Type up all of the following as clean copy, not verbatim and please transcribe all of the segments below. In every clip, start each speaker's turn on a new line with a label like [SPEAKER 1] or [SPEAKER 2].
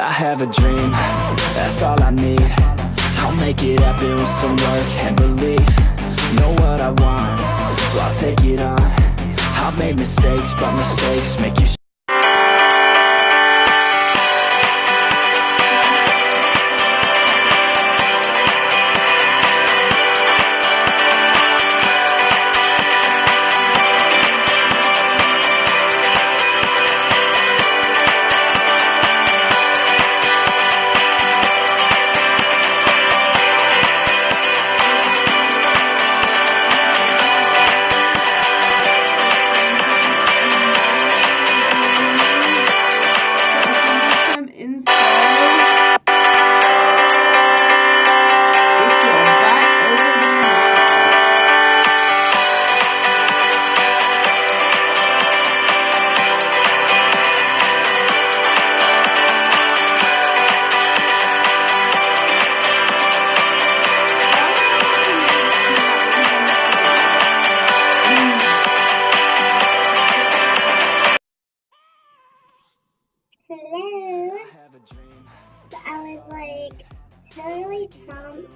[SPEAKER 1] I have a dream, that's all I need. I'll make it happen with some work and belief. Know what I want, so I'll take it on. I've made mistakes, but mistakes make you
[SPEAKER 2] Hello. So I was like totally pumped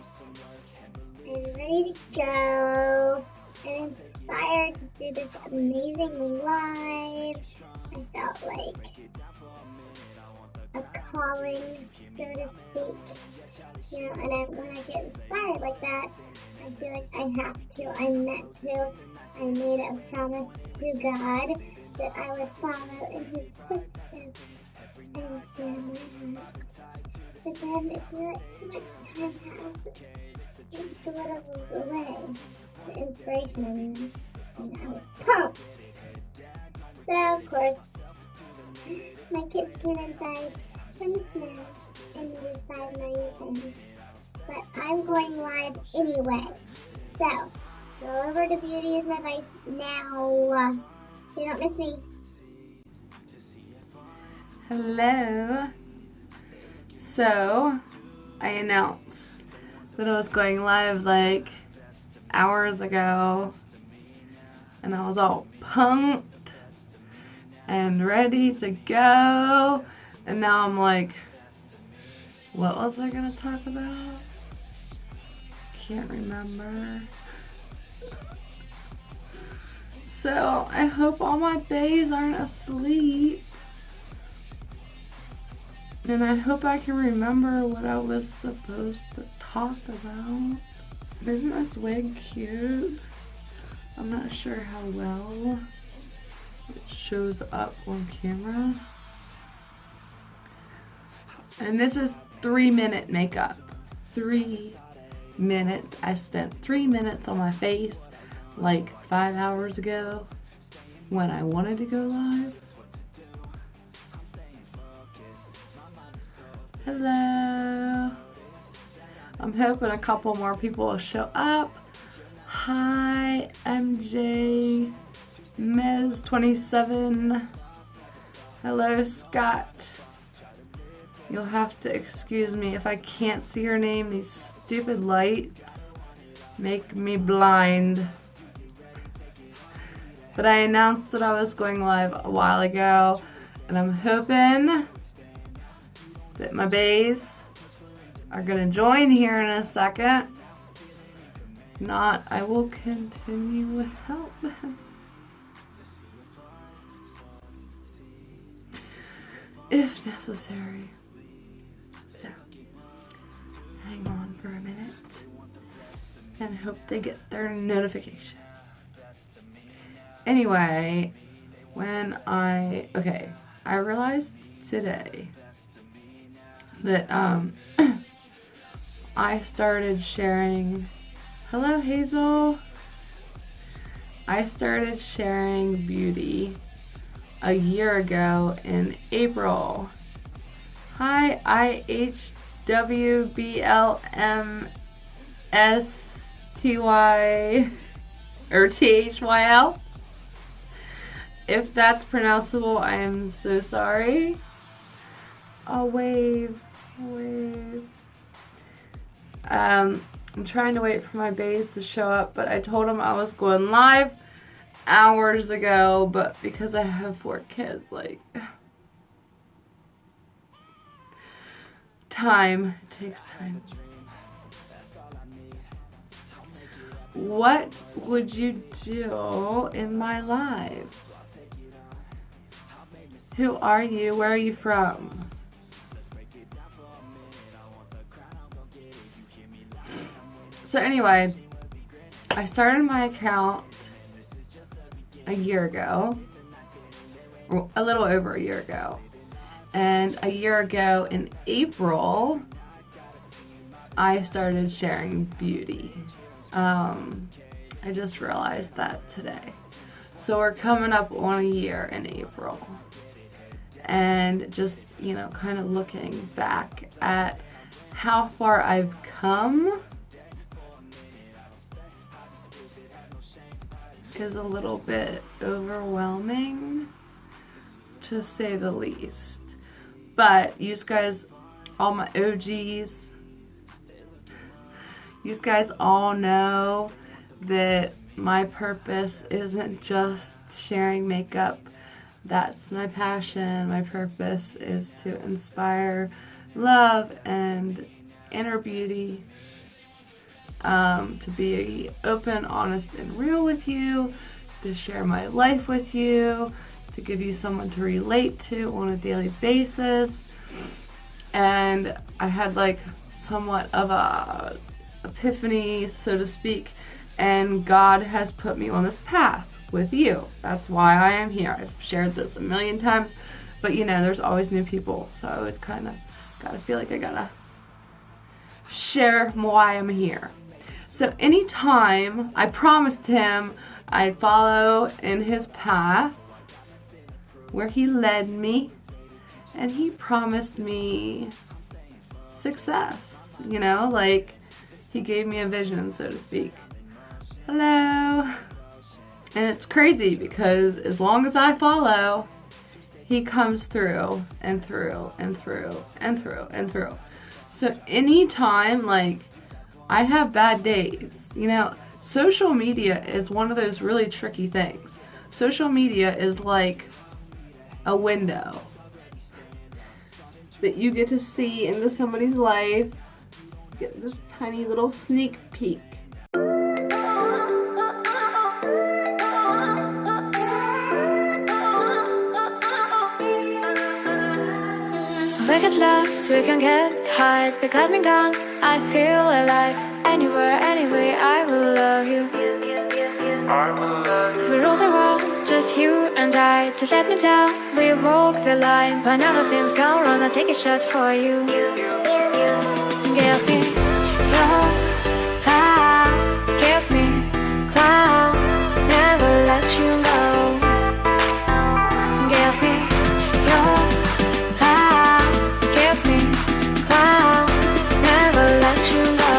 [SPEAKER 2] and ready to go and inspired to do this amazing live. I felt like a calling, so to speak. You know, and when I get inspired like that, I feel like I have to, I'm meant to. I made a promise to God that I would follow in His footsteps and share my heart. But then it feels like too much time passed. It dwindled away. The inspiration, I mean. And I was pumped. So, of course, my kids came inside from the snow and needed 5 million things. But I'm going live anyway. So, go over to Beauty is My Vice now. So you don't miss me.
[SPEAKER 3] Hello. So, I announced that I was going live like hours ago, and I was all pumped and ready to go, and now I'm like, what was I gonna talk about? Can't remember. So, I hope all my bays aren't asleep. And I hope I can remember what I was supposed to talk about. Isn't this wig cute? I'm not sure how well it shows up on camera. And this is 3-minute makeup. 3 minutes. I spent 3 minutes on my face like 5 hours ago when I wanted to go live. Hello. I'm hoping a couple more people will show up. Hi, MJ, Mez27. Hello, Scott. You'll have to excuse me if I can't see your name. These stupid lights make me blind. But I announced that I was going live a while ago, and I'm hoping that my bays are gonna join here in a second. If not, I will continue without them. If necessary. So, hang on for a minute and hope they get their notification. Anyway, I realized today that I started sharing, hello Hazel, I started sharing beauty a year ago in April. Hi IHWBLMSTY or THYL. If that's pronounceable, I am so sorry. I'll wave. I'm trying to wait for my bays to show up, but I told them I was going live hours ago, but because I have 4 kids, like, time. It takes time. What would you do in my life? Who are you? Where are you from? So anyway, I started my account a year ago, or a little over a year ago. And a year ago in April, I started sharing beauty. I just realized that today. So we're coming up on a year in April. And just, you know, kind of looking back at how far I've come is a little bit overwhelming, to say the least. But you guys, all my OGs, you guys all know that my purpose isn't just sharing makeup. That's my passion. My purpose is to inspire love and inner beauty, to be open, honest, and real with you, to share my life with you, to give you someone to relate to on a daily basis. And I had like somewhat of a epiphany, so to speak, and God has put me on this path with you. That's why I am here. I've shared this a million times, but you know, there's always new people, so I always kind of gotta feel like I gotta share why I'm here. So anytime I promised him I'd follow in his path where he led me, and he promised me success, you know, like he gave me a vision, so to speak. Hello. And it's crazy because as long as I follow, he comes through and through and through and through and through. So anytime, like, I have bad days, you know, social media is one of those really tricky things. Social media is like a window that you get to see into somebody's life, get this tiny little sneak peek.
[SPEAKER 4] We get lost, we can get high. Because me gone, I feel alive. Anywhere, anyway, I will love you. We rule the world, just you and I. Just let me down, we walk the line. When all the things go wrong, I'll take a shot for you. Give me your love, give me clouds, never let you go. Give me your love, give me clouds, never let you go.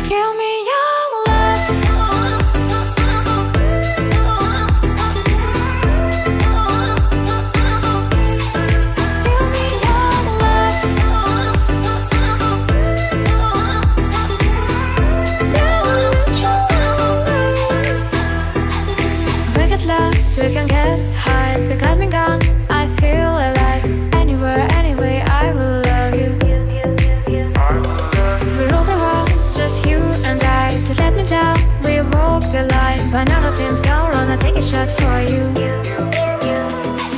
[SPEAKER 4] Give me your love. Give me your love. We get lost, we can get high. Because me gone, I feel alive. Anywhere, anyway, I will love you. We rule the world, just you and I. Just let me down, we walk the line. When all the things go wrong, I'll take a shot for you.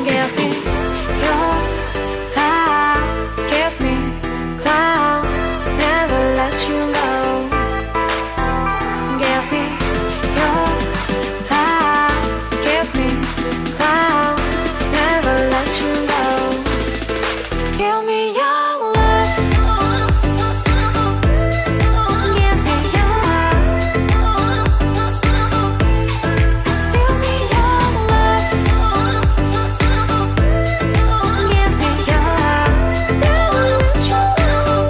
[SPEAKER 4] Give me your love, give me clouds, never let you go. Give me your love, give me clouds, never let you go. Give me your love. Give me your love. Give me your love. Give me your love. Never let you go.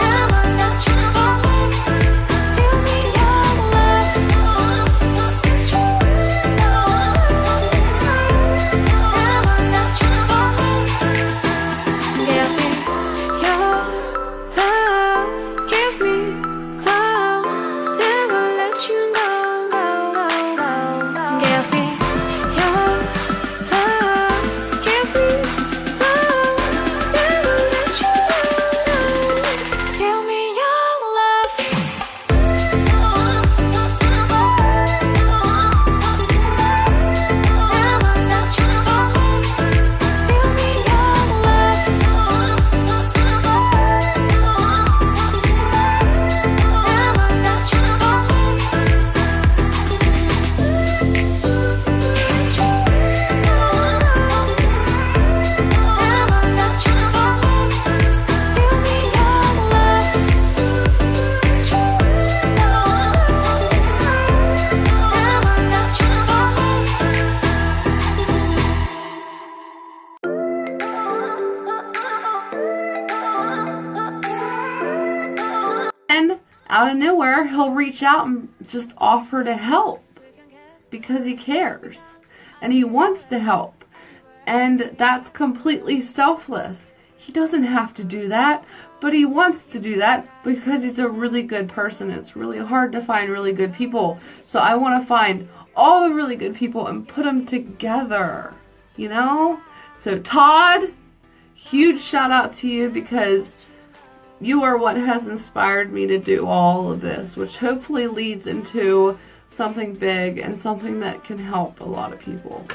[SPEAKER 4] Never let you go. Give me your love.
[SPEAKER 3] out of nowhere, he'll reach out and just offer to help because he cares and he wants to help. And that's completely selfless. He doesn't have to do that, but he wants to do that because he's a really good person. It's really hard to find really good people. So I want to find all the really good people and put them together, you know? So Todd, huge shout out to you because you are what has inspired me to do all of this, which hopefully leads into something big and something that can help a lot of people.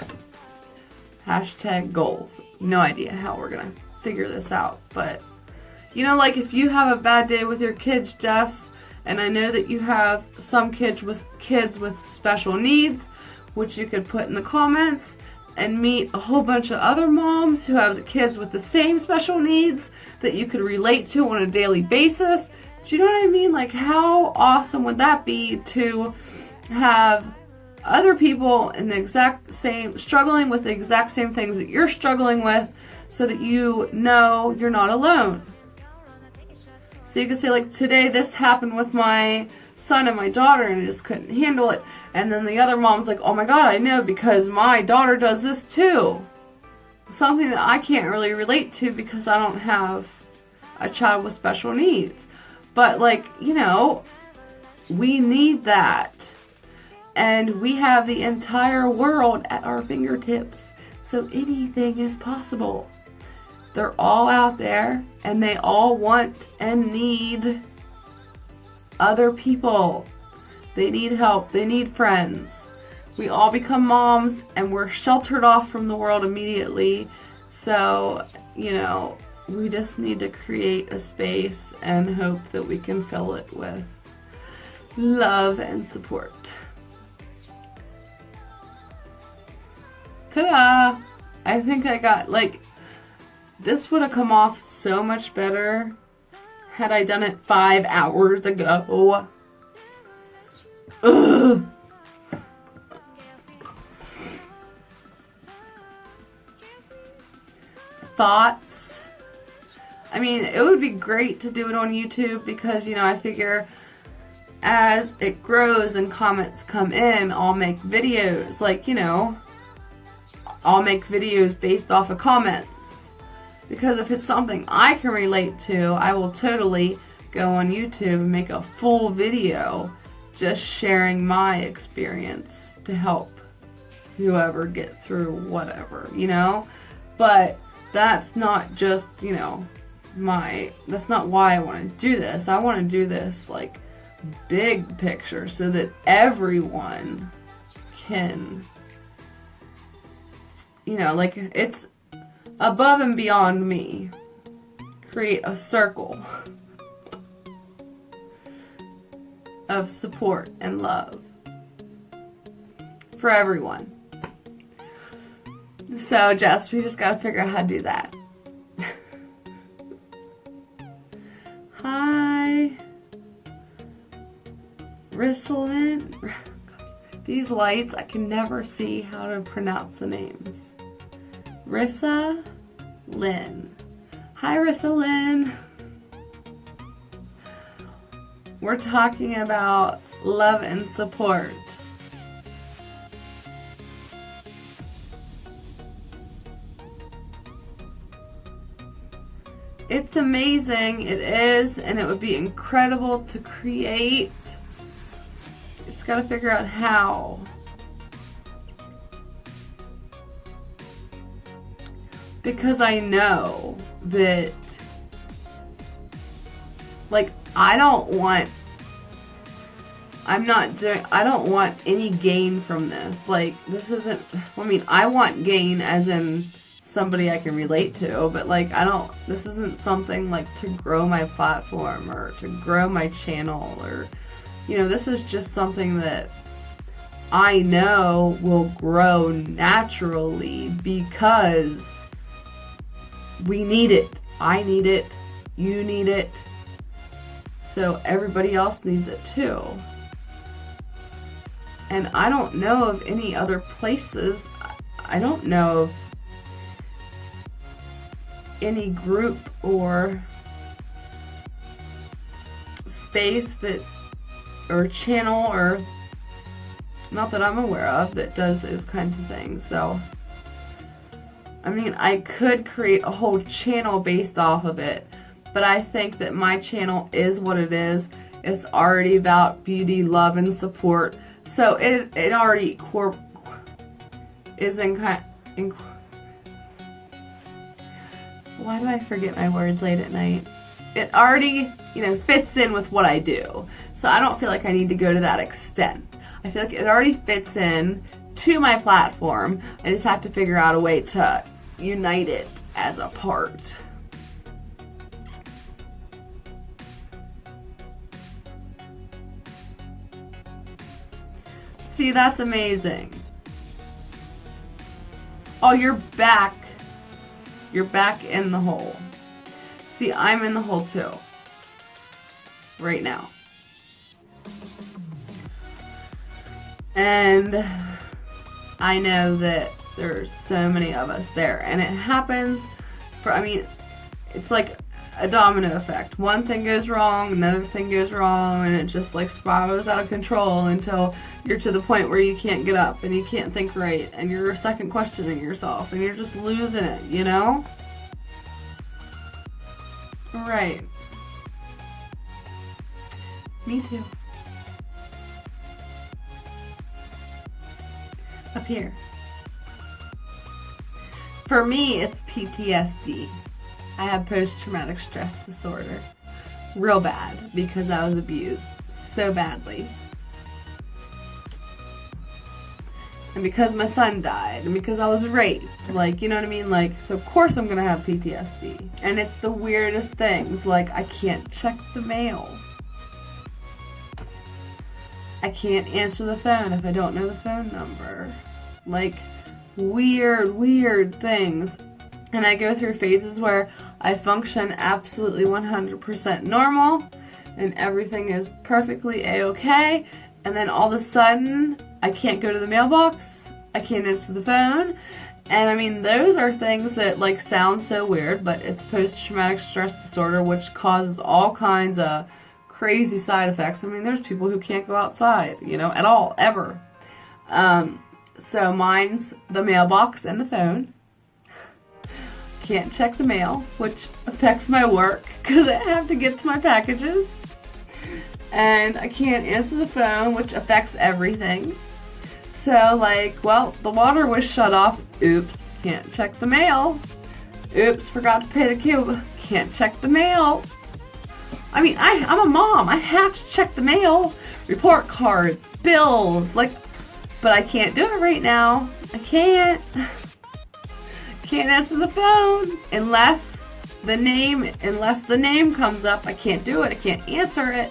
[SPEAKER 3] Hashtag goals. No idea how we're gonna figure this out, but you know, like if you have a bad day with your kids, Jess, and I know that you have some kids with special needs, which you could put in the comments, and meet a whole bunch of other moms who have kids with the same special needs that you could relate to on a daily basis. Do you know what I mean? Like, how awesome would that be to have other people in the exact same, struggling with the exact same things that you're struggling with, so that you know you're not alone. So you can say, like, today this happened with my son and my daughter and I just couldn't handle it. And then the other mom's like, oh my god, I know because my daughter does this too. Something that I can't really relate to because I don't have a child with special needs. But, like, you know, we need that. And we have the entire world at our fingertips. So anything is possible. They're all out there and they all want and need other people. They need help. They need friends. We all become moms and we're sheltered off from the world immediately. So, you know, we just need to create a space and hope that we can fill it with love and support. Ta-da! I think I got, like, this would have come off so much better had I done it 5 hours ago. Ugh. Thoughts? I mean, it would be great to do it on YouTube because, you know, I figure as it grows and comments come in, I'll make videos. Like, you know, I'll make videos based off of comments. Because if it's something I can relate to, I will totally go on YouTube and make a full video just sharing my experience to help whoever get through whatever, you know? But that's not just, you know, that's not why I want to do this. I want to do this, like, big picture so that everyone can, you know, like, it's above and beyond me. Create a circle of support and love for everyone. So, Jess, we just gotta figure out how to do that. Hi. Rissalyn. These lights, I can never see how to pronounce the names. Rissa Lynn. Hi, Rissa Lynn. We're talking about love and support. It's amazing, it is, and it would be incredible to create. Just gotta figure out how. Because I know that, like, I don't want any gain from this. Like, this isn't, I mean, I want gain as in somebody I can relate to, but, like, this isn't something, like, to grow my platform or to grow my channel or, you know, this is just something that I know will grow naturally because we need it. I need it. You need it. So everybody else needs it too. And I don't know of any other places. I don't know of any group or space that, or channel, or not that I'm aware of, that does those kinds of things. So, I mean, I could create a whole channel based off of it, but I think that my channel is what it is. It's already about beauty, love, and support. So it already is why do I forget my words late at night? It already, you know, fits in with what I do. So I don't feel like I need to go to that extent. I feel like it already fits in to my platform. I just have to figure out a way to unite it as a part. See, that's amazing. Oh, you're back. You're back in the hole. See, I'm in the hole too. Right now. And I know that there's so many of us there. And it happens for, I mean, it's like a domino effect. One thing goes wrong, another thing goes wrong, and it just like spirals out of control until you're to the point where you can't get up and you can't think right and you're second questioning yourself and you're just losing it, you know? Right. Me too. Up here. For me, it's PTSD. I have post-traumatic stress disorder. Real bad, because I was abused so badly. And because my son died, and because I was raped. Like, you know what I mean? Like, so of course I'm gonna have PTSD. And it's the weirdest things, like I can't check the mail. I can't answer the phone if I don't know the phone number. Like, weird things. And I go through phases where I function absolutely 100% normal and everything is perfectly a-okay, and then all of a sudden I can't go to the mailbox, I can't answer the phone. And I mean, those are things that like sound so weird, but it's post-traumatic stress disorder, which causes all kinds of crazy side effects. I mean, there's people who can't go outside, you know, at all, ever. So mine's the mailbox and the phone. Can't check the mail, which affects my work because I have to get to my packages. And I can't answer the phone, which affects everything. So like, well, the water was shut off. Oops, can't check the mail. Oops, forgot to pay the cable. Can't check the mail. I mean, I'm a mom. I have to check the mail. Report cards, bills, like, but I can't do it right now. I can't answer the phone unless the name comes up. I can't do it. I can't answer it.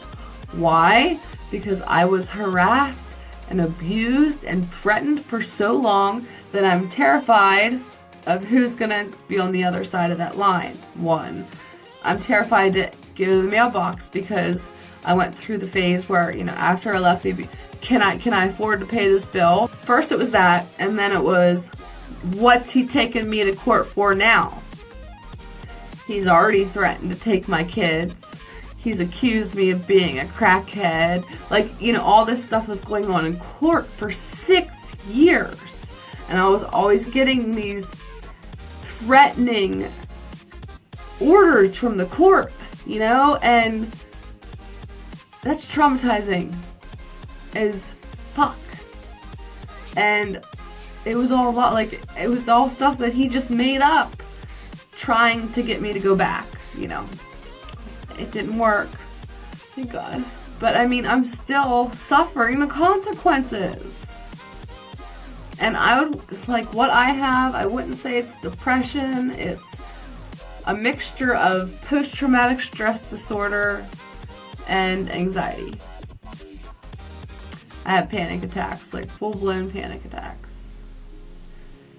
[SPEAKER 3] Why? Because I was harassed and abused and threatened for so long that I'm terrified of who's gonna be on the other side of that line. One, I'm terrified to go to the mailbox because I went through the phase where, you know, after I left the, can I afford to pay this bill? First it was that, and then it was, what's he taking me to court for now? He's already threatened to take my kids. He's accused me of being a crackhead. Like, you know, all this stuff was going on in court for 6 years. And I was always getting these threatening orders from the court, you know? And that's traumatizing as fuck. And it was all it was all stuff that he just made up, trying to get me to go back, you know. It didn't work, thank God. But I mean, I'm still suffering the consequences. And I would, like, what I have, I wouldn't say it's depression, it's a mixture of post-traumatic stress disorder and anxiety. I have panic attacks, like full-blown panic attacks.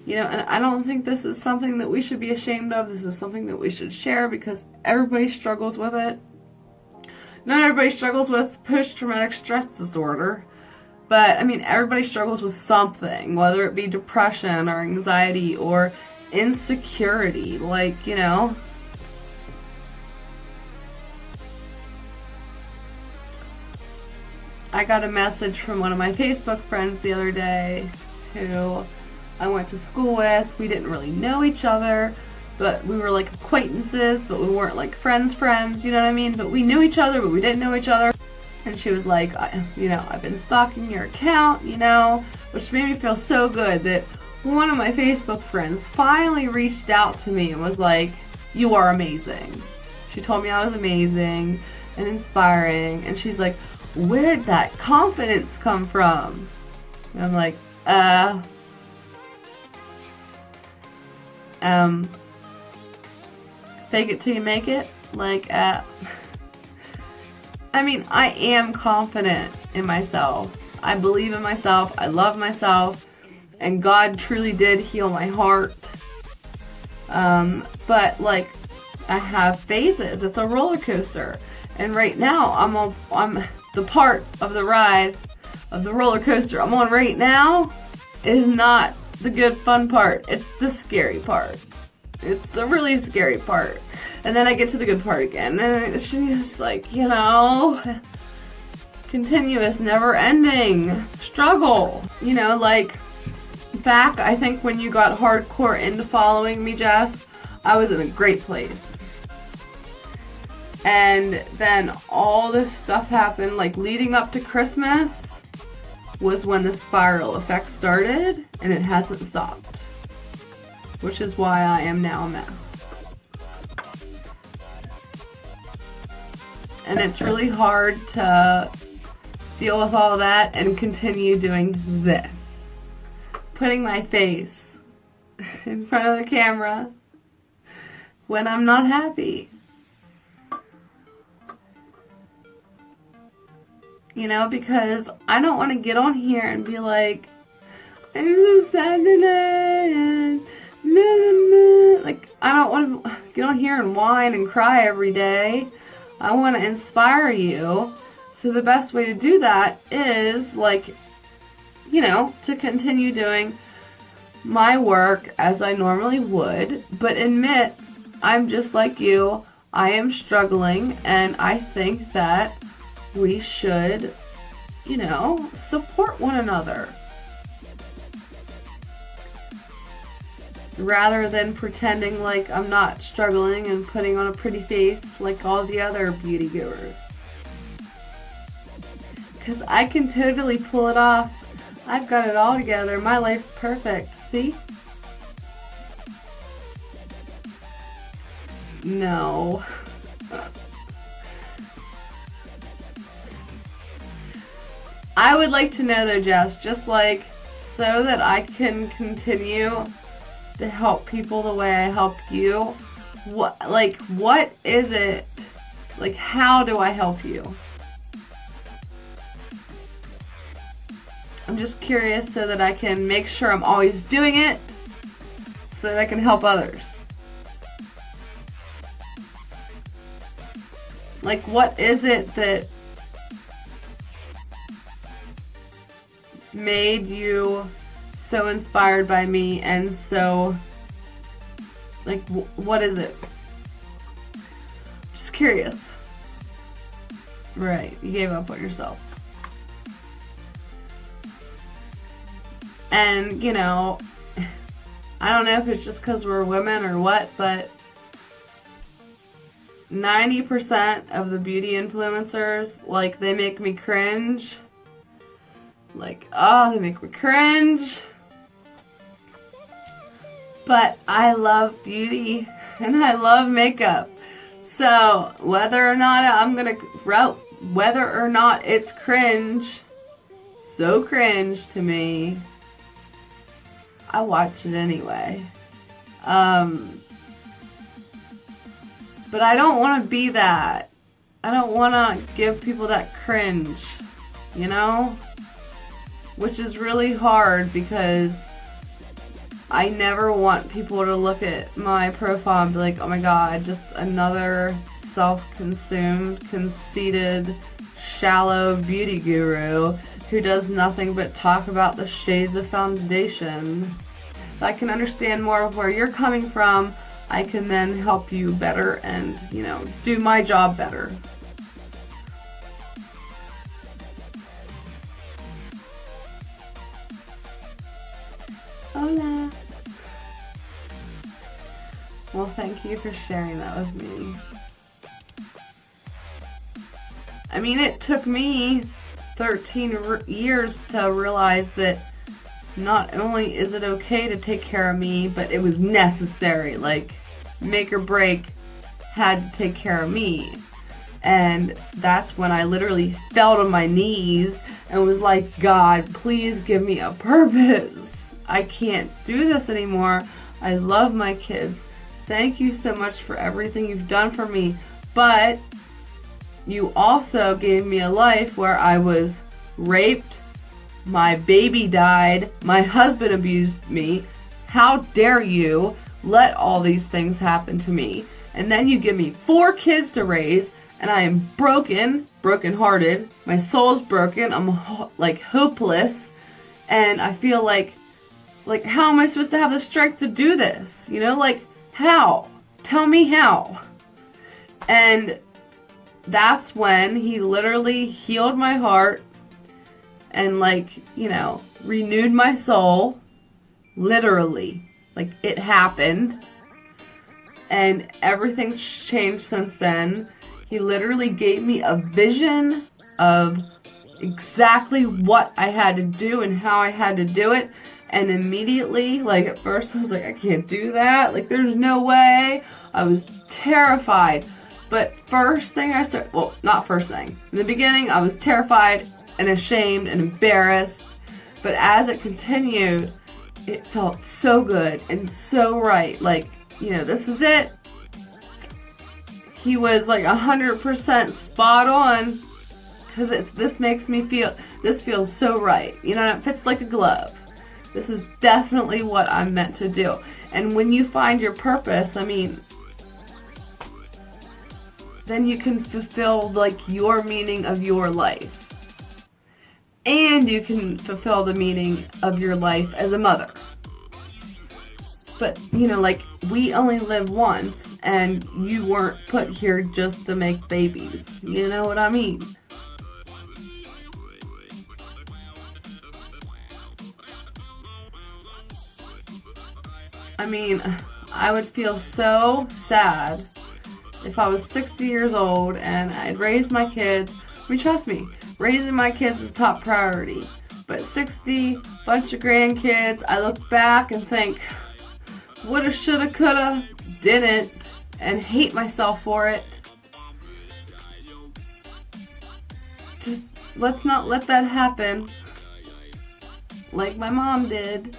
[SPEAKER 3] You know, and I don't think this is something that we should be ashamed of. This is something that we should share because everybody struggles with it. Not everybody struggles with post-traumatic stress disorder, but I mean, everybody struggles with something, whether it be depression or anxiety or insecurity, like, you know. I got a message from one of my Facebook friends the other day who I went to school with. We didn't really know each other, but we were like acquaintances, but we weren't like friends, you know what I mean? But we knew each other, but we didn't know each other. And she was like, I've been stalking your account, which made me feel so good that one of my Facebook friends finally reached out to me and was like, you are amazing. She told me I was amazing and inspiring, and she's like, where'd that confidence come from? And I'm like, fake it till you make it. Like, I mean, I am confident in myself. I believe in myself. I love myself. And God truly did heal my heart. But like, I have phases. It's a roller coaster. And right now, I'm the part of the ride of the roller coaster I'm on right now is not the good fun part. It's the scary part. It's the really scary part. And then I get to the good part again. And it's just like, continuous, never-ending struggle. Like, back, I think when you got hardcore into following me, Jess, I was in a great place. And then all this stuff happened, like leading up to Christmas was when the spiral effect started, and it hasn't stopped. Which is why I am now a mess. And it's really hard to deal with all that and continue doing this. Putting my face in front of the camera when I'm not happy. Because I don't want to get on here and be like, I'm so sad today, and like, I don't want to get on here and whine and cry every day. I want to inspire you. So the best way to do that is, like, to continue doing my work as I normally would, but admit I'm just like you. I am struggling, and I think that we should, support one another. Rather than pretending like I'm not struggling and putting on a pretty face like all the other beauty gurus. Because I can totally pull it off. I've got it all together. My life's perfect. See? No. I would like to know though, Jess, just like so that I can continue to help people the way I help you. What is it? Like, how do I help you? I'm just curious so that I can make sure I'm always doing it so that I can help others. Like, what is it that made you so inspired by me and so, like, what is it? Just curious. Right, you gave up on yourself. And, I don't know if it's just because we're women or what, but 90% of the beauty influencers, like, they make me cringe. Like, oh, they make me cringe. But I love beauty and I love makeup. So whether or not it's cringe, so cringe to me, I watch it anyway. But I don't want to be that. I don't want to give people that cringe, Which is really hard because I never want people to look at my profile and be like, oh my god, just another self-consumed, conceited, shallow beauty guru who does nothing but talk about the shades of foundation. If I can understand more of where you're coming from, I can then help you better and, do my job better. Hola. Well, thank you for sharing that with me. I mean, it took me 13 years to realize that not only is it okay to take care of me, but it was necessary. Like, make or break, had to take care of me. And that's when I literally fell to my knees and was like, God, please give me a purpose. I can't do this anymore. I love my kids. Thank you so much for everything you've done for me. But you also gave me a life where I was raped, my baby died, my husband abused me. How dare you let all these things happen to me? And then you give me 4 kids to raise, and I am brokenhearted. My soul's broken. I'm like hopeless, and I feel like how am I supposed to have the strength to do this? You know, like how? Tell me how. And that's when he literally healed my heart and, like, you know, renewed my soul. Literally. Like, it happened. And everything's changed since then. He literally gave me a vision of exactly what I had to do and how I had to do it. And immediately, like, at first I was like, I can't do that. Like, there's no way. I was terrified. But first thing I started, well, not first thing. In the beginning, I was terrified and ashamed and embarrassed. But as it continued, it felt so good and so right. Like, you know, this is it. He was like 100% spot on. Because this makes me feel, this feels so right. You know, it fits like a glove. This is definitely what I'm meant to do. And when you find your purpose, I mean, then you can fulfill like your meaning of your life. And you can fulfill the meaning of your life as a mother. But, you know, like, we only live once, and you weren't put here just to make babies. You know what I mean? I mean, I would feel so sad if I was 60 years old and I'd raised my kids. I mean, trust me, raising my kids is top priority. But 60, bunch of grandkids, I look back and think, woulda, shoulda, coulda, didn't, and hate myself for it. Just let's not let that happen like my mom did.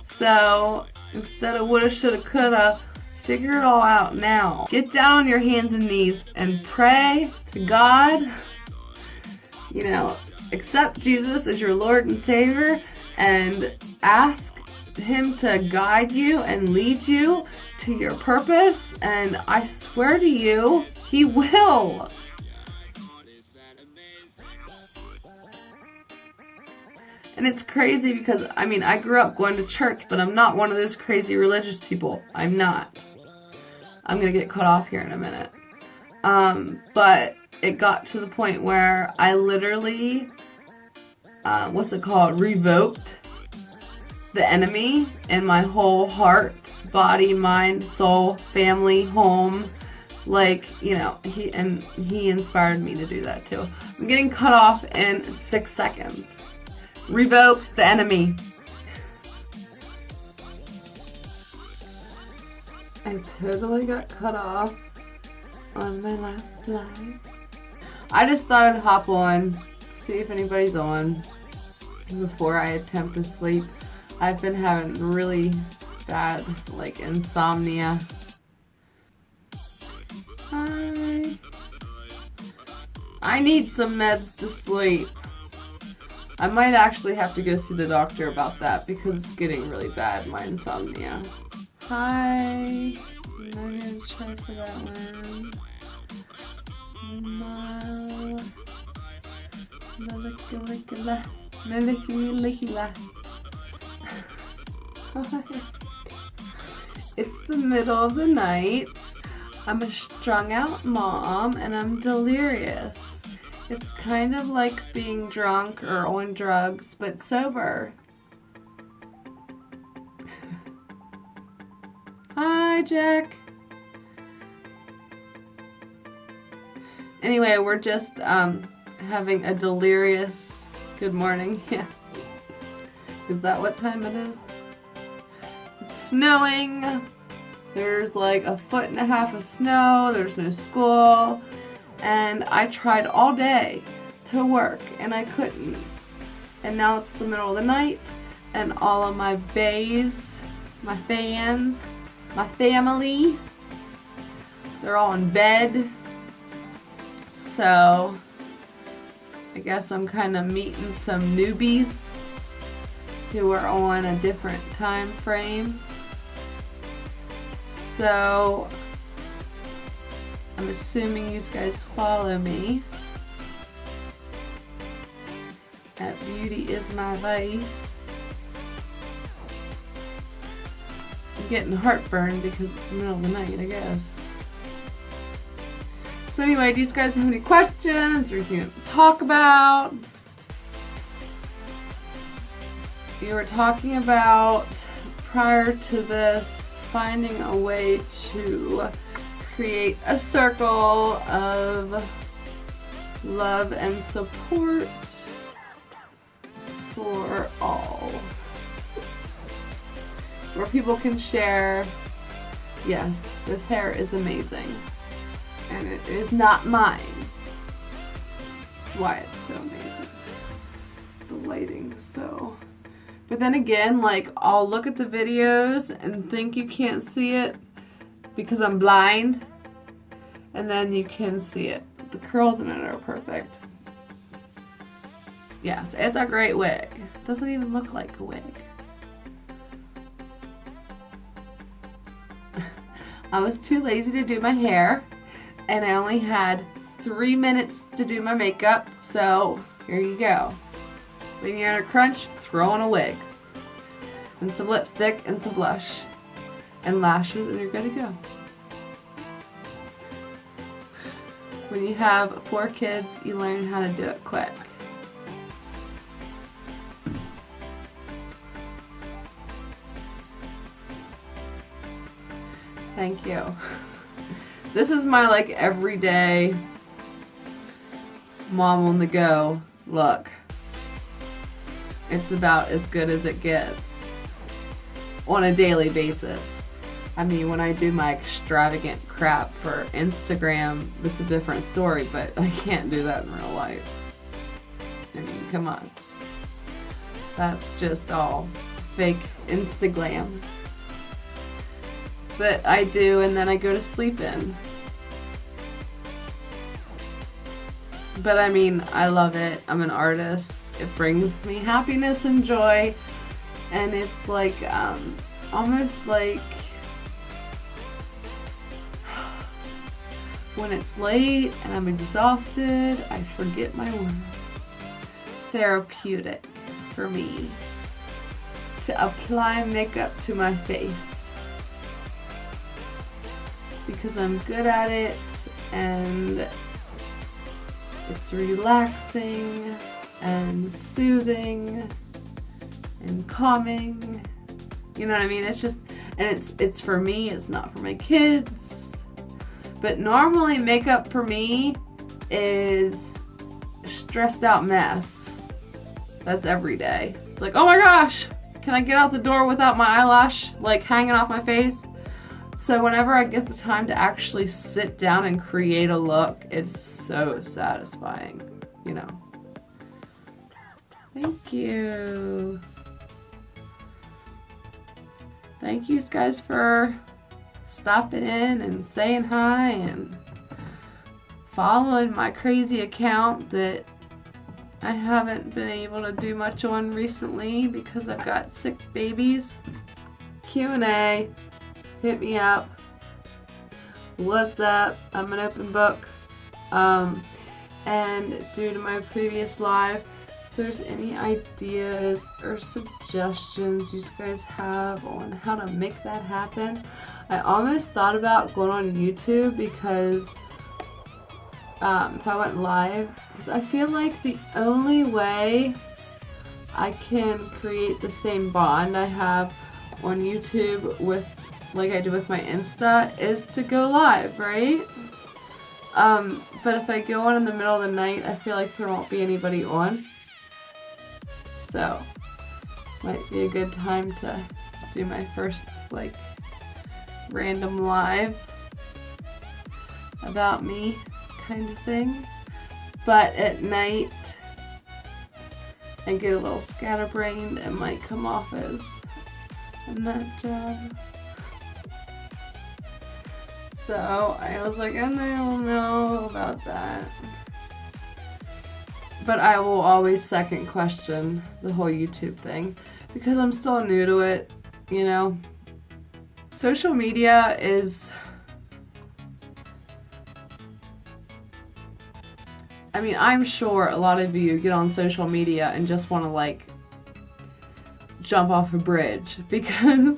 [SPEAKER 3] So instead of woulda, shoulda, coulda, figure it all out now. Get down on your hands and knees and pray to God. You know, accept Jesus as your Lord and Savior and ask Him to guide you and lead you to your purpose. And I swear to you, He will. And it's crazy because, I mean, I grew up going to church, but I'm not one of those crazy religious people. I'm not. I'm going to get cut off here in a minute. But it got to the point where I literally, revoked the enemy in my whole heart, body, mind, soul, family, home. Like, you know, he inspired me to do that too. I'm getting cut off in 6 seconds. Revoke the enemy. I totally got cut off on my last live. I just thought I'd hop on, see if anybody's on before I attempt to sleep. I've been having really bad, like, insomnia. Hi. I need some meds to sleep. I might actually have to go see the doctor about that because it's getting really bad, my insomnia. Hi. I'm gonna try for that one. It's the middle of the night. I'm a strung out mom and I'm delirious. It's kind of like being drunk or on drugs, but sober. Hi, Jack. Anyway, we're just having a delirious good morning. Yeah. Is that what time it is? It's snowing. There's like 1.5 feet of snow. There's no school. And I tried all day to work and I couldn't. And now it's the middle of the night and all of my bays, my fans, my family, they're all in bed. So I guess I'm kind of meeting some newbies who are on a different time frame. So I'm assuming you guys follow me at beautyismyvice. I'm getting heartburn because it's the middle of the night, I guess. So anyway, do you guys have any questions or anything to talk about? You were talking about, prior to this, finding a way to create a circle of love and support for all. Where people can share, yes, this hair is amazing. And it is not mine. That's why it's so amazing. The lighting, so. But then again, like, I'll look at the videos and think you can't see it because I'm blind. And then you can see it. The curls in it are perfect. Yes, it's a great wig. It doesn't even look like a wig. I was too lazy to do my hair. And I only had 3 minutes to do my makeup, so here you go. When you're in a crunch, throw on a wig. And some lipstick and some blush. And lashes, and you're good to go. When you have 4 kids, you learn how to do it quick. Thank you. This is my like everyday mom on the go look. It's about as good as it gets on a daily basis. I mean, when I do my extravagant crap for Instagram, it's a different story, but I can't do that in real life. I mean, come on. That's just all fake Instagram. That I do and then I go to sleep in. But I mean, I love it. I'm an artist. It brings me happiness and joy. And it's like, almost like when it's late and I'm exhausted, I forget my words. Therapeutic for me to apply makeup to my face. Because I'm good at it and it's relaxing and soothing and calming. You know what I mean? It's just, and it's for me, it's not for my kids. But normally makeup for me is stressed out mess. That's every day. It's like, oh my gosh, can I get out the door without my eyelash like hanging off my face? So whenever I get the time to actually sit down and create a look, it's so satisfying, you know. Thank you. Thank you guys for stopping in and saying hi and following my crazy account that I haven't been able to do much on recently because I've got sick babies. Q&A. Hit me up. What's up? I'm an open book. And due to my previous live, if there's any ideas or suggestions you guys have on how to make that happen, I almost thought about going on YouTube because if I went live, because I feel like the only way I can create the same bond I have on YouTube with like I do with my Insta, is to go live, right? But if I go on in the middle of the night, I feel like there won't be anybody on. So, might be a good time to do my first, like, random live about me kind of thing. But at night, I get a little scatterbrained and might come off as a nut job. So I was like, I don't know about that. But I will always second question the whole YouTube thing because I'm still new to it, you know. Social media is, I mean, I'm sure a lot of you get on social media and just want to like jump off a bridge because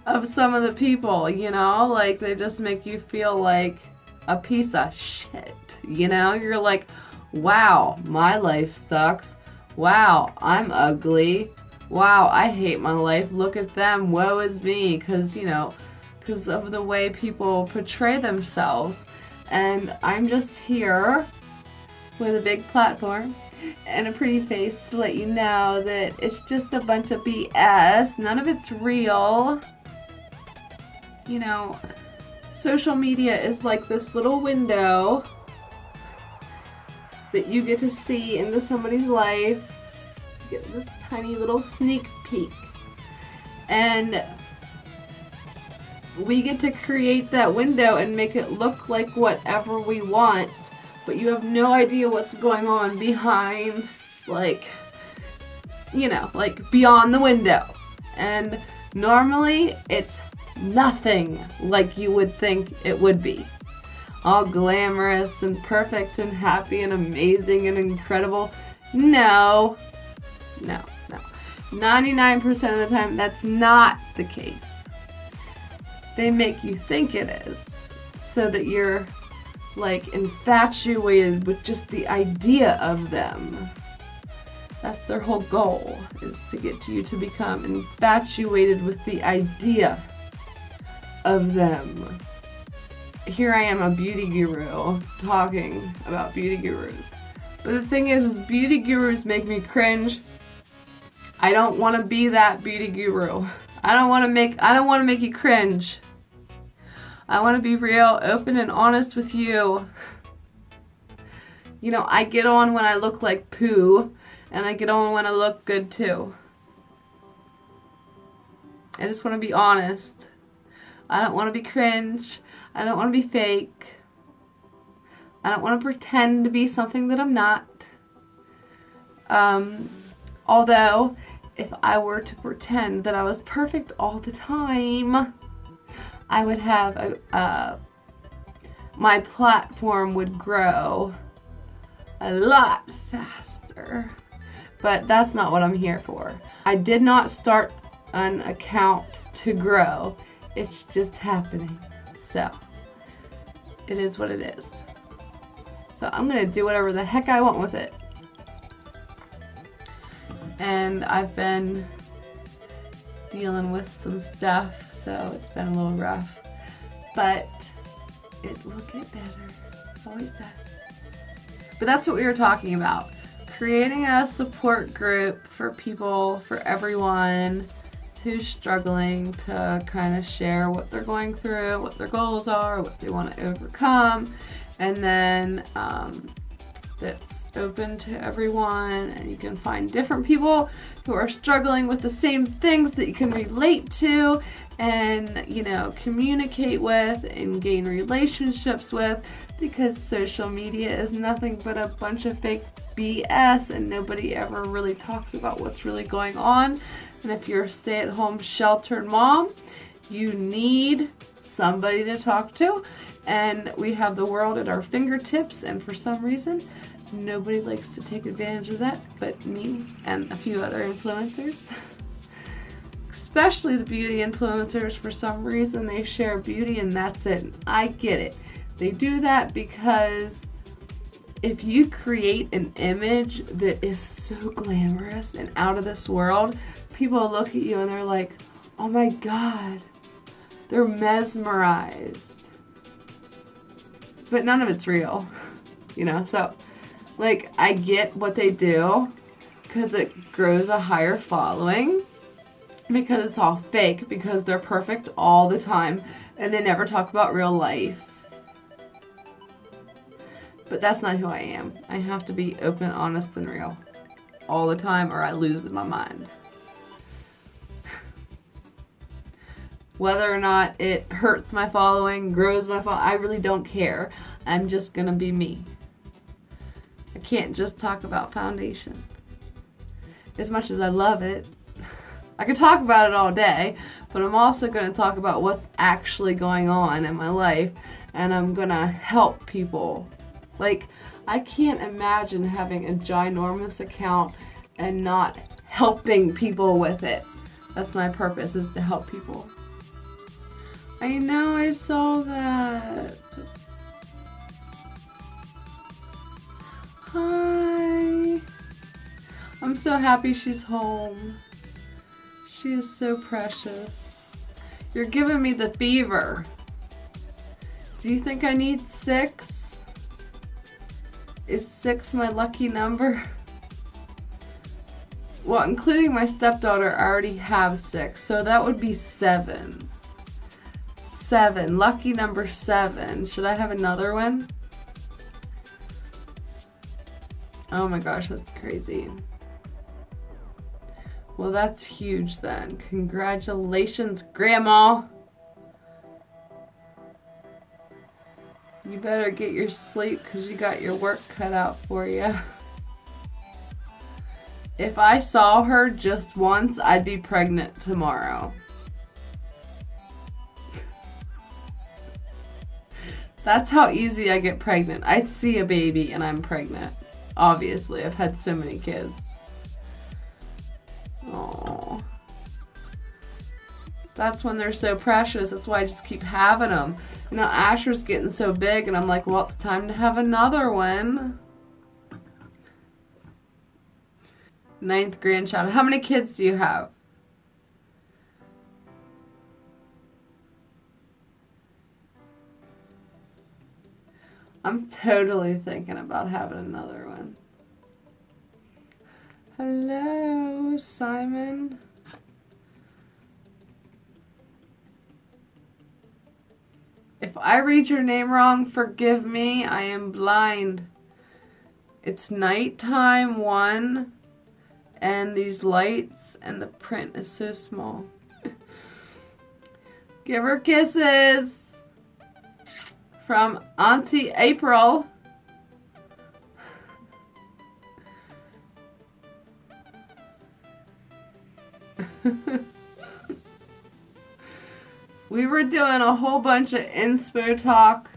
[SPEAKER 3] of some of the people, you know, like they just make you feel like a piece of shit, you know. You're like, wow, my life sucks. Wow, I'm ugly. Wow, I hate my life. Look at them. Woe is me. Because, you know, because of the way people portray themselves. And I'm just here with a big platform and a pretty face to let you know that it's just a bunch of BS. None of it's real. You know, social media is like this little window that you get to see into somebody's life. You get this tiny little sneak peek. And we get to create that window and make it look like whatever we want. But you have no idea what's going on behind, like, you know, like beyond the window. And normally it's nothing like you would think it would be. All glamorous and perfect and happy and amazing and incredible. No. 99% of the time, that's not the case. They make you think it is so that you're like infatuated with just the idea of them. That's their whole goal, is to get you to become infatuated with the idea of them. Here I am, a beauty guru, talking about beauty gurus. But the thing is beauty gurus make me cringe. I don't want to be that beauty guru. I don't want to make you cringe. I want to be real, open, and honest with you. You know, I get on when I look like poo, and I get on when I look good too. I just want to be honest. I don't want to be cringe. I don't want to be fake. I don't want to pretend to be something that I'm not. Although, if I were to pretend that I was perfect all the time, I would have my platform would grow a lot faster. But that's not what I'm here for. I did not start an account to grow. It's just happening. So, it is what it is. So I'm going to do whatever the heck I want with it. And I've been dealing with some stuff, so it's been a little rough. But it will get better. It always does. But that's what we were talking about. Creating a support group for people, for everyone who's struggling to kind of share what they're going through, what their goals are, what they want to overcome. And then that's open to everyone, and you can find different people who are struggling with the same things that you can relate to and, you know, communicate with and gain relationships with, because social media is nothing but a bunch of fake BS and nobody ever really talks about what's really going on. And if you're a stay-at-home sheltered mom, you need somebody to talk to. And we have the world at our fingertips, and for some reason, nobody likes to take advantage of that but me and a few other influencers. Especially the beauty influencers. For some reason, they share beauty and that's it. I get it. They do that because if you create an image that is so glamorous and out of this world, people look at you and they're like, oh my God, They're mesmerized. But none of it's real, you know? So, like, I get what they do because it grows a higher following, because it's all fake, because they're perfect all the time and they never talk about real life. But that's not who I am. I have to be open, honest, and real all the time or I lose my mind. Whether or not it hurts my following, grows my following, I really don't care. I'm just gonna be me. I can't just talk about foundation. As much as I love it, I can talk about it all day, but I'm also gonna talk about what's actually going on in my life, and I'm gonna help people. Like, I can't imagine having a ginormous account and not helping people with it. That's my purpose, is to help people. I know, I saw that. Hi. I'm so happy she's home. She is so precious. You're giving me the fever. Do you think I need 6? Is 6 my lucky number? Well, including my stepdaughter, I already have 6, so that would be 7. 7, lucky number 7. Should I have another one? Oh my gosh, that's crazy. Well, that's huge then. Congratulations, Grandma. You better get your sleep because you got your work cut out for you. If I saw her just once, I'd be pregnant tomorrow. That's how easy I get pregnant. I see a baby and I'm pregnant. Obviously, I've had so many kids. Aww. That's when they're so precious. That's why I just keep having them. You know, Asher's getting so big and I'm like, well, it's time to have another one. 9th grandchild. How many kids do you have? I'm totally thinking about having another one. Hello, Simon. If I read your name wrong, forgive me. I am blind. It's nighttime 1, and these lights and the print is so small. Give her kisses. From Auntie April. We were doing a whole bunch of inspo talk,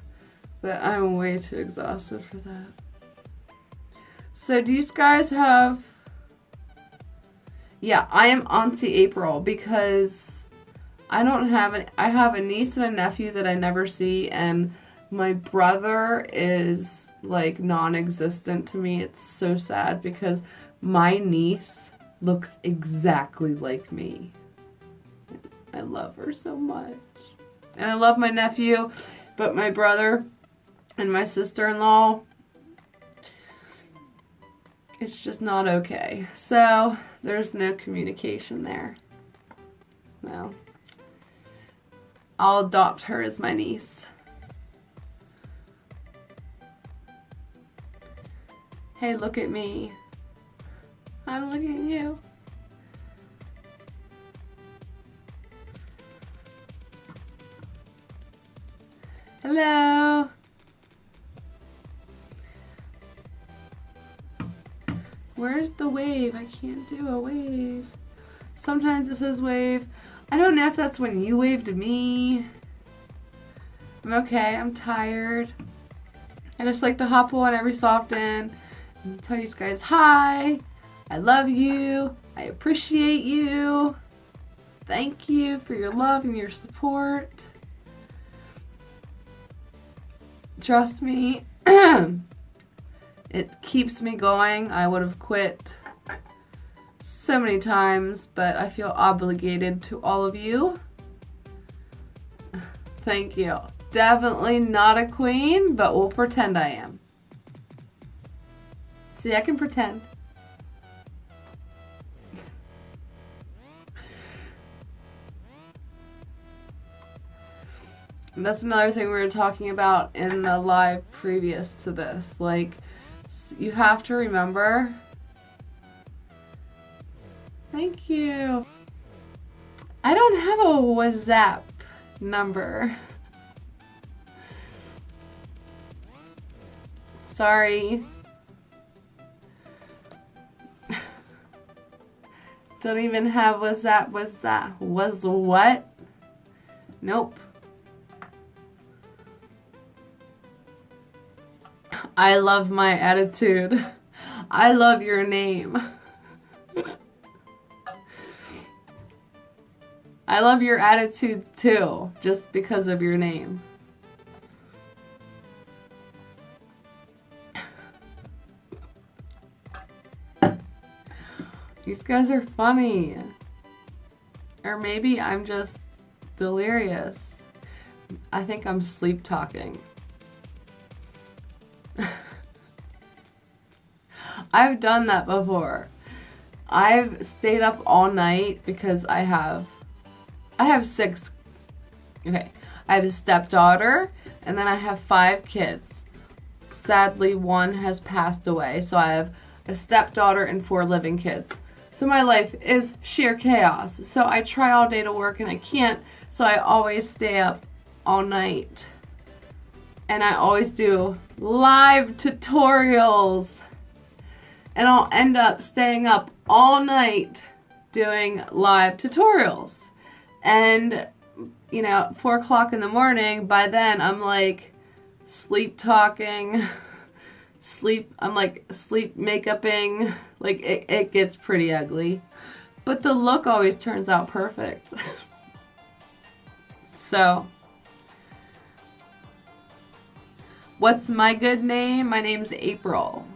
[SPEAKER 3] but I'm way too exhausted for that. So do you guys have... Yeah, I am Auntie April because I don't have an... I have a niece and a nephew that I never see, and my brother is like non-existent to me. It's so sad because my niece looks exactly like me. I love her so much. And I love my nephew, but my brother and my sister-in-law, it's just not okay. So there's no communication there. Well, I'll adopt her as my niece. Hey, look at me. I'm looking at you. Hello. Where's the wave? I can't do a wave. Sometimes it says wave. I don't know if that's when you wave to me. I'm okay. I'm tired. I just like to hop on every so often and tell you guys hi. I love you. I appreciate you. Thank you for your love and your support. Trust me, it keeps me going. I would have quit so many times, but I feel obligated to all of you. thank you. Definitely not a queen, but we'll pretend I am. See, I can pretend. And that's another thing we were talking about in the live previous to this. Like, you have to remember. Thank you. I don't have a WhatsApp number. Sorry. Don't even have WhatsApp. Was what? Nope. I love my attitude. I love your name. I love your attitude too, just because of your name. These guys are funny. Or maybe I'm just delirious. I think I'm sleep talking. I've done that before. I've stayed up all night because I have 6. Okay, I have a stepdaughter, and then I have 5 kids. Sadly, one has passed away, so I have a stepdaughter and 4 living kids. So my life is sheer chaos. So I try all day to work and I can't, so I always stay up all night. And I always do live tutorials. And I'll end up staying up all night doing live tutorials. And, you know, 4 o'clock in the morning, by then I'm like sleep talking, I'm like sleep makeuping, like it gets pretty ugly. But the look always turns out perfect. So, what's my good name? My name's April.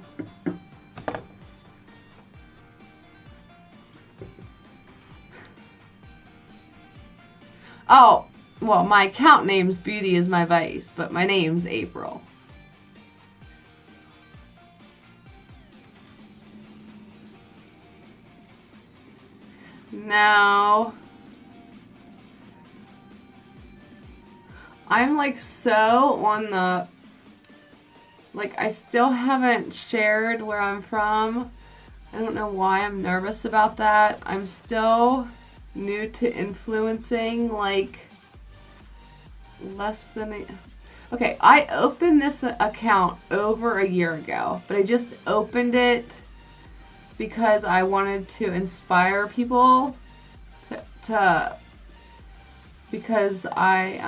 [SPEAKER 3] Oh, well, my account name's beautyismyvice, but my name's April. Now, I'm like so on the, like I still haven't shared where I'm from. I don't know why I'm nervous about that. I'm still new to influencing, like less than okay, I opened this account over a year ago, but I just opened it because I wanted to inspire people because I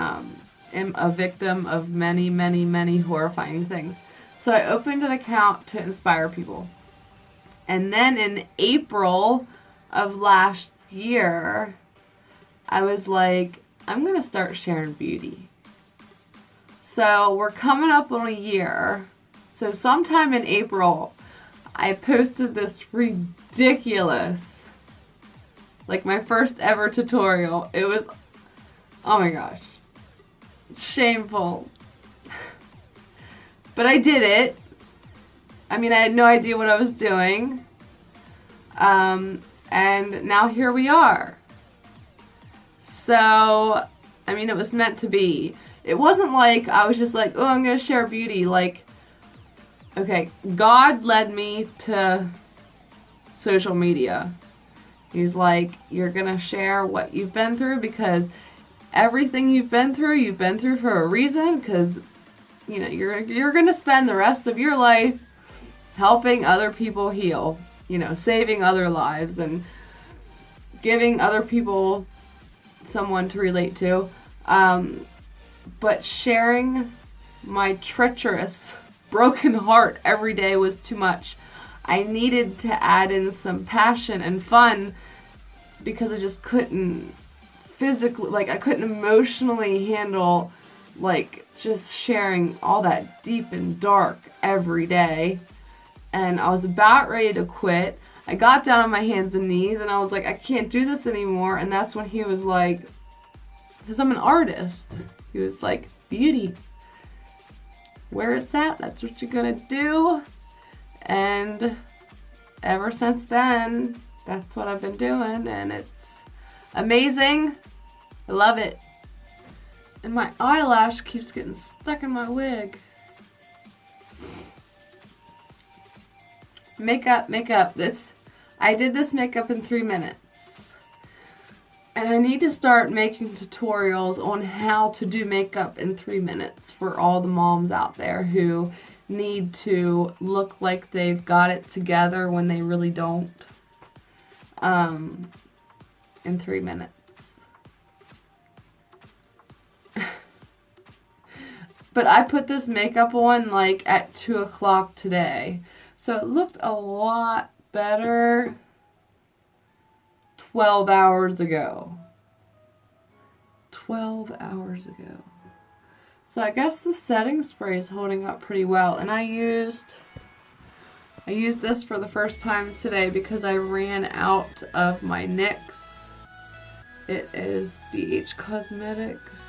[SPEAKER 3] am a victim of many horrifying things. So I opened an account to inspire people. And then in April of last year, I was like, I'm going to start sharing beauty. So we're coming up on a year. So sometime in April, I posted this ridiculous, like my first ever tutorial. It was, oh my gosh, shameful. But I did it. I mean, I had no idea what I was doing. And now here we are. So, I mean, it was meant to be. It wasn't like I was just like, oh, I'm going to share beauty. Like, okay, God led me to social media. He's like, you're going to share what you've been through because everything you've been through for a reason, because, you know, you're going to spend the rest of your life helping other people heal, you know, saving other lives and giving other people someone to relate to. But sharing my treacherous, broken heart every day was too much. I needed to add in some passion and fun because I just couldn't physically, like I couldn't emotionally handle like just sharing all that deep and dark every day. And I was about ready to quit. I got down on my hands and knees and I was like, I can't do this anymore. And that's when he was like, because I'm an artist. He was like, Beauty, where it's at, that's what you're gonna do. And ever since then, that's what I've been doing, and it's amazing. I love it. And my eyelash keeps getting stuck in my wig. Makeup. I did this makeup in 3 minutes. And I need to start making tutorials on how to do makeup in 3 minutes for all the moms out there who need to look like they've got it together when they really don't. In 3 minutes. But I put this makeup on like at 2 o'clock today. So it looked a lot better 12 hours ago. 12 hours ago. So I guess the setting spray is holding up pretty well. And I used this for the first time today because I ran out of my NYX. It is BH Cosmetics.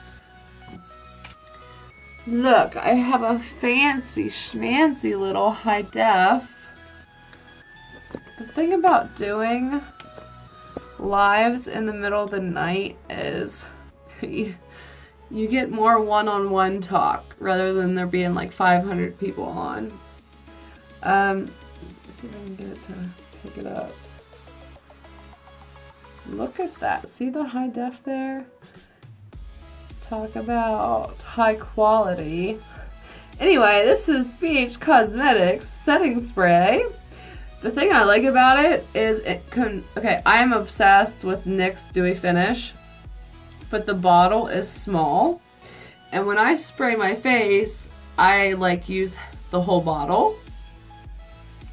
[SPEAKER 3] Look, I have a fancy schmancy little high def. The thing about doing lives in the middle of the night is you get more one-on-one talk rather than there being like 500 people on. Let's see if I can get it to pick it up. Look at that. See the high def there? Talk about high quality. Anyway, this is BH Cosmetics setting spray. The thing I like about it is okay, I am obsessed with NYX Dewy Finish, but the bottle is small. And when I spray my face, I like use the whole bottle.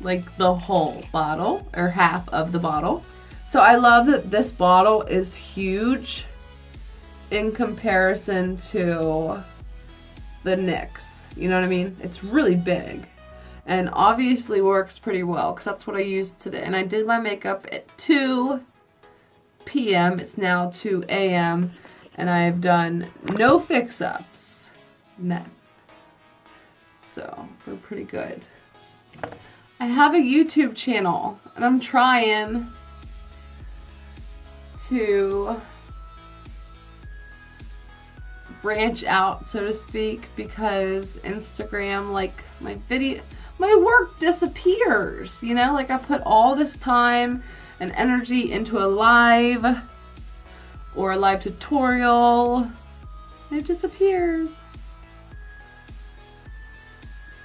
[SPEAKER 3] Like the whole bottle, or half of the bottle. So I love that this bottle is huge in comparison to the NYX. You know what I mean? It's really big. And obviously works pretty well because that's what I used today. And I did my makeup at 2 p.m. It's now 2 a.m. And I've done no fix-ups. None. So, we're pretty good. I have a YouTube channel. And I'm trying to branch out, so to speak, because Instagram, like, my work disappears, you know? Like, I put all this time and energy into a live or a live tutorial, and it disappears.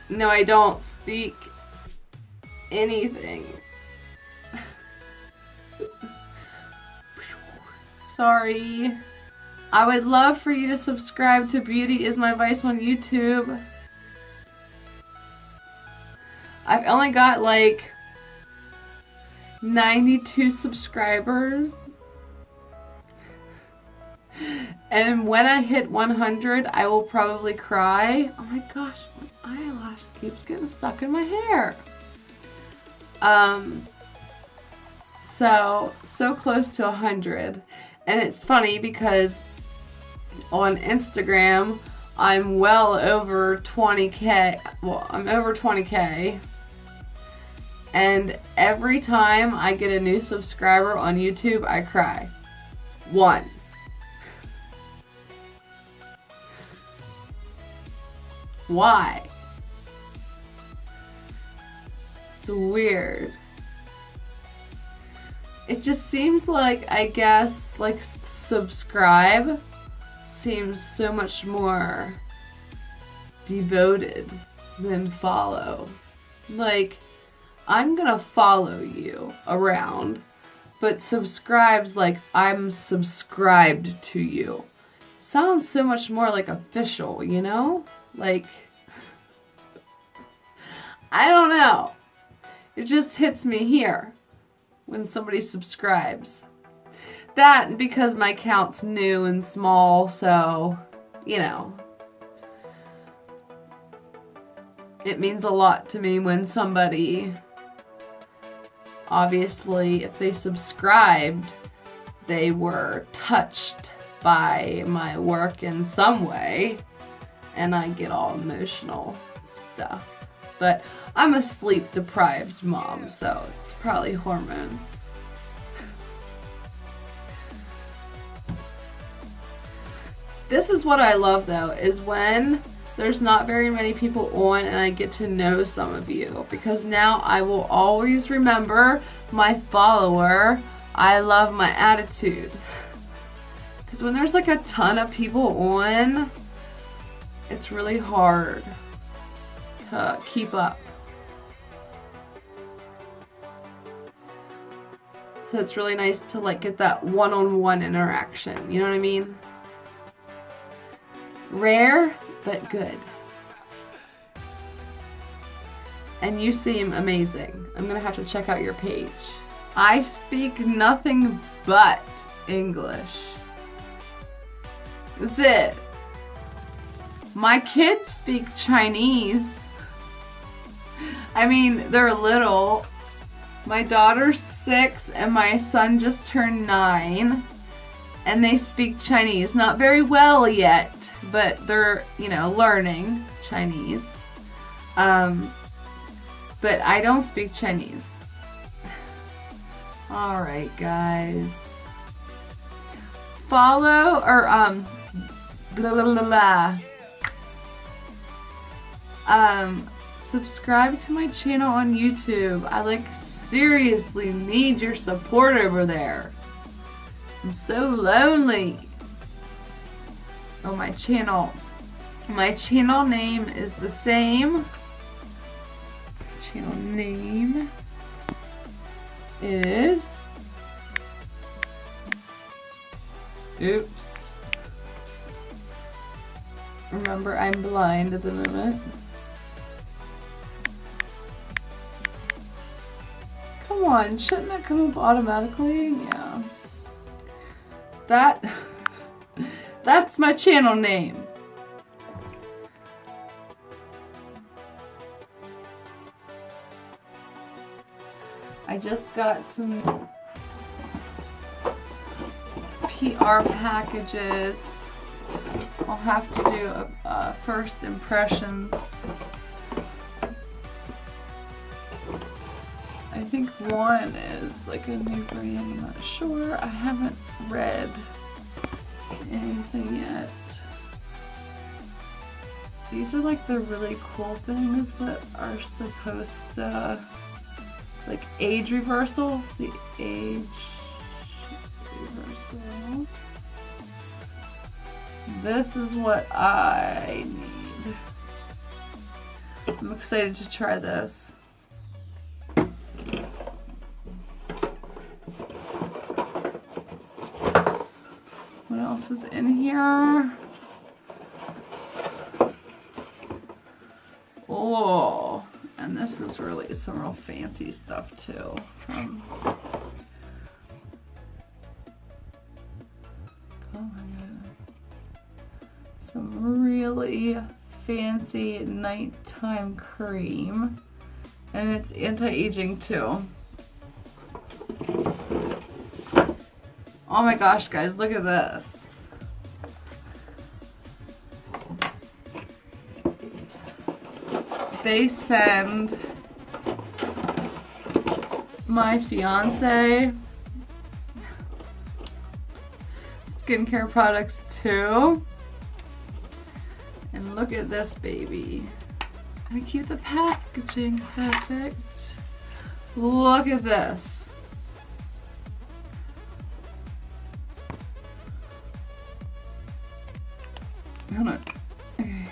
[SPEAKER 3] No, I don't speak anything. Sorry. I would love for you to subscribe to Beauty Is My Vice on YouTube. I've only got like 92 subscribers. And when I hit 100, I will probably cry. Oh my gosh, my eyelash keeps getting stuck in my hair. So close to 100. And it's funny because on Instagram, I'm well over 20K. Well, I'm over 20K. And every time I get a new subscriber on YouTube, I cry. 1. Why? It's weird. It just seems like, I guess, like, subscribe seems so much more devoted than follow. Like, I'm gonna follow you around, but subscribe's like, I'm subscribed to you. Sounds so much more like official, you know? Like, I don't know. It just hits me here when somebody subscribes. That because my account's new and small, so, you know. It means a lot to me when somebody, obviously, if they subscribed, they were touched by my work in some way, and I get all emotional stuff. But I'm a sleep deprived mom, so it's probably hormones. This is what I love though, is when there's not very many people on and I get to know some of you, because now I will always remember my follower. I love my attitude. Because when there's like a ton of people on, it's really hard to keep up. So it's really nice to like get that one-on-one interaction, you know what I mean? Rare, but good. And you seem amazing. I'm gonna have to check out your page. I speak nothing but English. That's it. My kids speak Chinese. I mean, they're little. My daughter's 6 and my son just turned 9. And they speak Chinese. Not very well yet, but they're, you know, learning Chinese. But I don't speak Chinese. Alright, guys. Follow, or, blah, blah, blah, blah. Subscribe to my channel on YouTube. I, like, seriously need your support over there. I'm so lonely. Oh, my channel name is the same. Channel name is, oops, remember I'm blind at the moment. Come on, shouldn't that come up automatically? Yeah. That's my channel name. I just got some PR packages. I'll have to do a first impressions. I think one is like a new brand, I'm not sure. I haven't read anything yet. These are like the really cool things that are supposed to, like age reversal. See, age reversal. This is what I need. I'm excited to try this. What else is in here? Oh, and this is really some real fancy stuff too. Oh my god. Some really fancy nighttime cream. And it's anti-aging too. Oh my gosh, guys, look at this. They send my fiance skincare products too. And look at this baby. I keep the packaging perfect. Look at this. Hold on. Okay.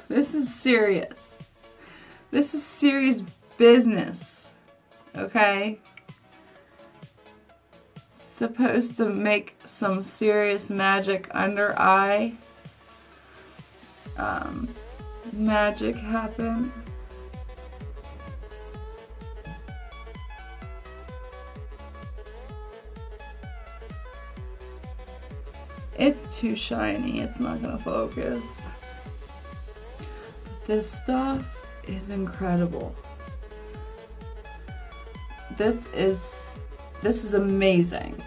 [SPEAKER 3] This is serious. This is serious business. Okay? Supposed to make some serious magic under eye. Magic happen. It's too shiny, it's not gonna focus. This stuff is incredible. This is amazing.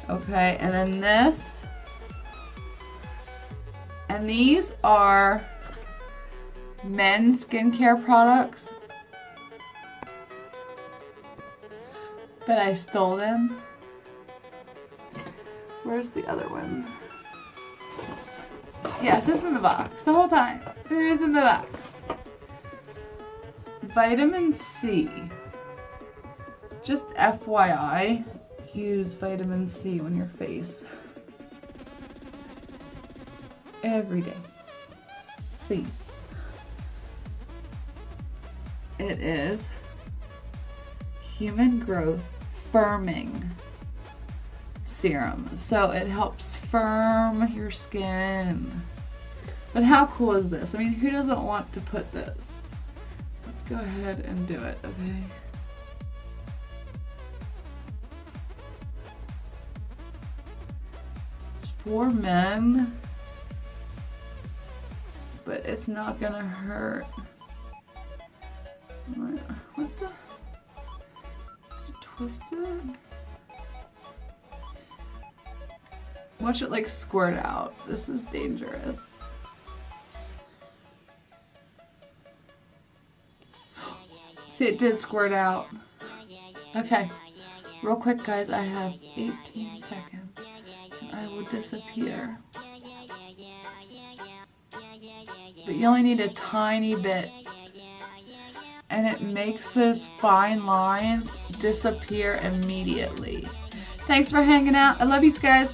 [SPEAKER 3] Okay, and then this. And these are men's skincare products. But I stole them. Where's the other one? Yes, it's in the box the whole time. It is in the box. Vitamin C. Just FYI, use vitamin C on your face. Every day. Please. It is human growth firming serum. So it helps firm your skin. But how cool is this? I mean, who doesn't want to put this? Let's go ahead and do it, okay? It's for men, but it's not gonna hurt. What the? Twisted? Watch it like squirt out. This is dangerous. See, it did squirt out. Okay, real quick guys, I have 18 seconds and I will disappear. But you only need a tiny bit and it makes those fine lines disappear immediately. Thanks for hanging out. I love you guys.